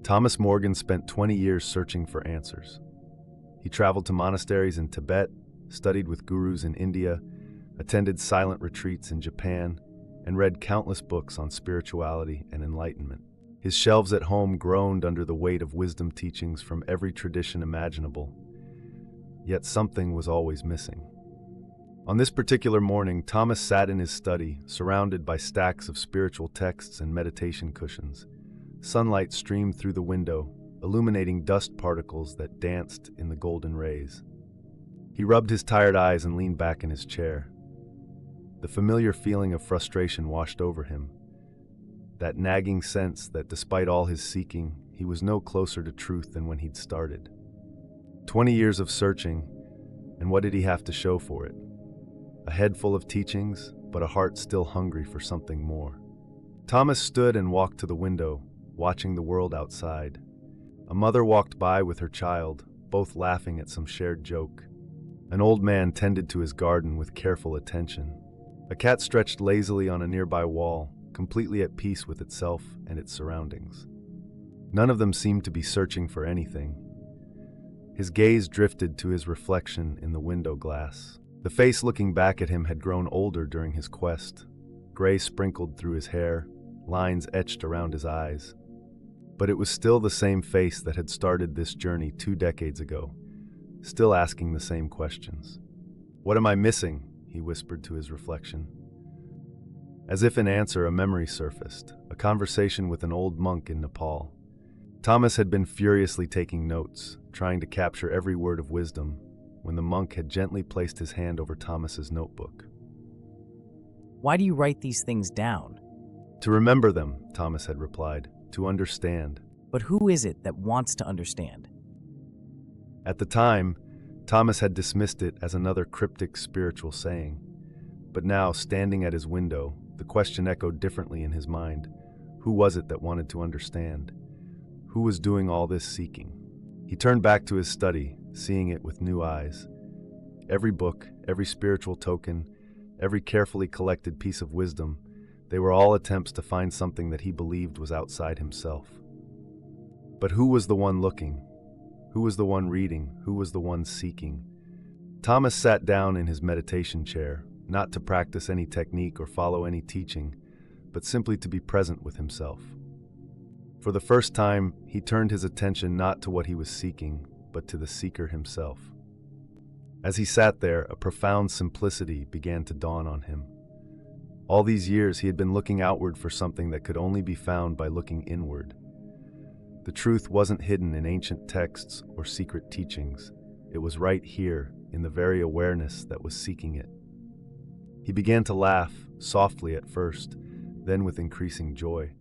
Thomas Morgan spent 20 years searching for answers. He traveled to monasteries in Tibet, studied with gurus in India, attended silent retreats in Japan, and read countless books on spirituality and enlightenment. His shelves at home groaned under the weight of wisdom teachings from every tradition imaginable. Yet something was always missing. On this particular morning, Thomas sat in his study, surrounded by stacks of spiritual texts and meditation cushions. Sunlight streamed through the window, illuminating dust particles that danced in the golden rays. He rubbed his tired eyes and leaned back in his chair. The familiar feeling of frustration washed over him, that nagging sense that despite all his seeking, he was no closer to truth than when he'd started. 20 years of searching, and what did he have to show for it? A head full of teachings, but a heart still hungry for something more. Thomas stood and walked to the window, watching the world outside. A mother walked by with her child, both laughing at some shared joke. An old man tended to his garden with careful attention. A cat stretched lazily on a nearby wall, completely at peace with itself and its surroundings. None of them seemed to be searching for anything. His gaze drifted to his reflection in the window glass. The face looking back at him had grown older during his quest. Gray sprinkled through his hair, lines etched around his eyes. But it was still the same face that had started this journey 2 decades ago, still asking the same questions. "What am I missing?" he whispered to his reflection. As if in answer, a memory surfaced, a conversation with an old monk in Nepal. Thomas had been furiously taking notes, trying to capture every word of wisdom, when the monk had gently placed his hand over Thomas's notebook. "Why do you write these things down?" "To remember them," Thomas had replied, "to understand." "But who is it that wants to understand?" At the time, Thomas had dismissed it as another cryptic spiritual saying. But now, standing at his window, the question echoed differently in his mind. Who was it that wanted to understand? Who was doing all this seeking? He turned back to his study, seeing it with new eyes. Every book, every spiritual token, every carefully collected piece of wisdom, they were all attempts to find something that he believed was outside himself. But who was the one looking? Who was the one reading? Who was the one seeking? Thomas sat down in his meditation chair, not to practice any technique or follow any teaching, but simply to be present with himself. For the first time, he turned his attention not to what he was seeking, but to the seeker himself. As he sat there, a profound simplicity began to dawn on him. All these years, he had been looking outward for something that could only be found by looking inward. The truth wasn't hidden in ancient texts or secret teachings. It was right here, in the very awareness that was seeking it. He began to laugh, softly at first, then with increasing joy.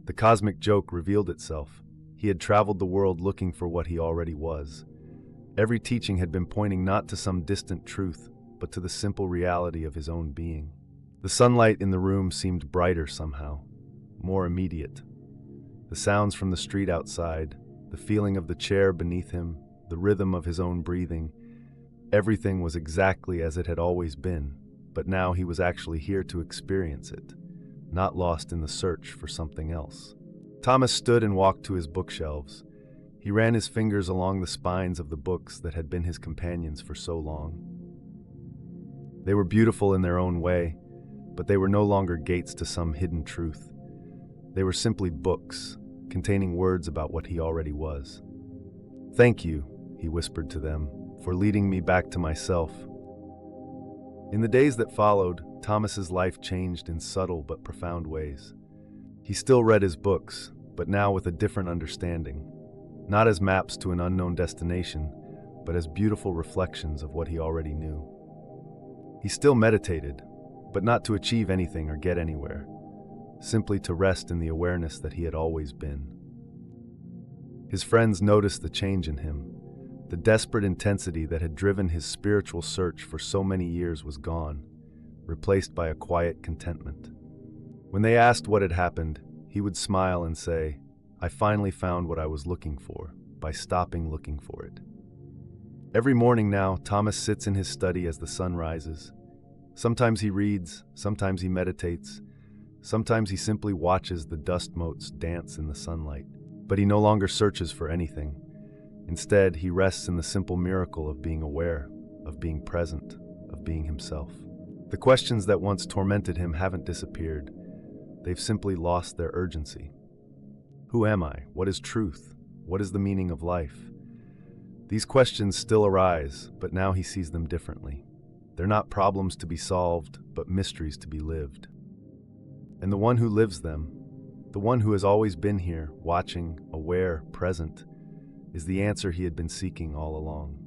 The cosmic joke revealed itself. He had traveled the world looking for what he already was. Every teaching had been pointing not to some distant truth, but to the simple reality of his own being. The sunlight in the room seemed brighter somehow, more immediate. The sounds from the street outside, the feeling of the chair beneath him, the rhythm of his own breathing, everything was exactly as it had always been, but now he was actually here to experience it, not lost in the search for something else. Thomas stood and walked to his bookshelves. He ran his fingers along the spines of the books that had been his companions for so long. They were beautiful in their own way, but they were no longer gates to some hidden truth. They were simply books, containing words about what he already was. "Thank you," he whispered to them, "for leading me back to myself." In the days that followed, Thomas's life changed in subtle but profound ways. He still read his books, but now with a different understanding, not as maps to an unknown destination, but as beautiful reflections of what he already knew. He still meditated, but not to achieve anything or get anywhere, simply to rest in the awareness that he had always been. His friends noticed the change in him. The desperate intensity that had driven his spiritual search for so many years was gone, replaced by a quiet contentment. When they asked what had happened, he would smile and say, "I finally found what I was looking for, by stopping looking for it." Every morning now, Thomas sits in his study as the sun rises. Sometimes he reads, sometimes he meditates, sometimes he simply watches the dust motes dance in the sunlight. But he no longer searches for anything. Instead, he rests in the simple miracle of being aware, of being present, of being himself. The questions that once tormented him haven't disappeared. They've simply lost their urgency. Who am I? What is truth? What is the meaning of life? These questions still arise, but now he sees them differently. They're not problems to be solved, but mysteries to be lived. And the one who lives them, the one who has always been here, watching, aware, present, is the answer he had been seeking all along.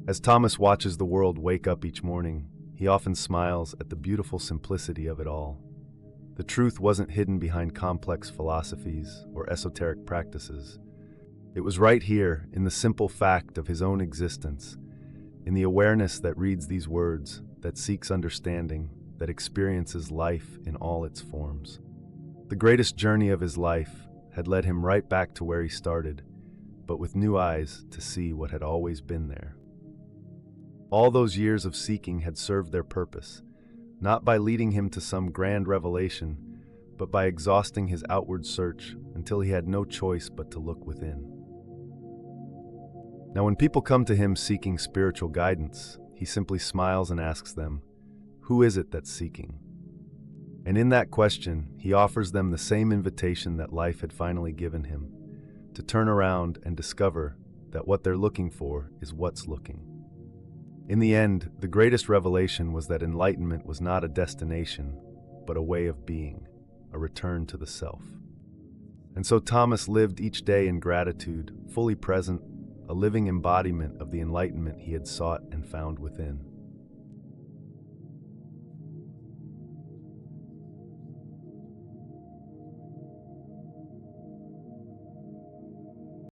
As Thomas watches the world wake up each morning, he often smiles at the beautiful simplicity of it all. The truth wasn't hidden behind complex philosophies or esoteric practices. It was right here, in the simple fact of his own existence, in the awareness that reads these words, that seeks understanding, that experiences life in all its forms. The greatest journey of his life had led him right back to where he started, but with new eyes to see what had always been there. All those years of seeking had served their purpose, not by leading him to some grand revelation, but by exhausting his outward search until he had no choice but to look within. Now, when people come to him seeking spiritual guidance, he simply smiles and asks them, "Who is it that's seeking?" And in that question, he offers them the same invitation that life had finally given him, to turn around and discover that what they're looking for is what's looking. In the end, the greatest revelation was that enlightenment was not a destination, but a way of being, a return to the self. And so Thomas lived each day in gratitude, fully present, a living embodiment of the enlightenment he had sought and found within.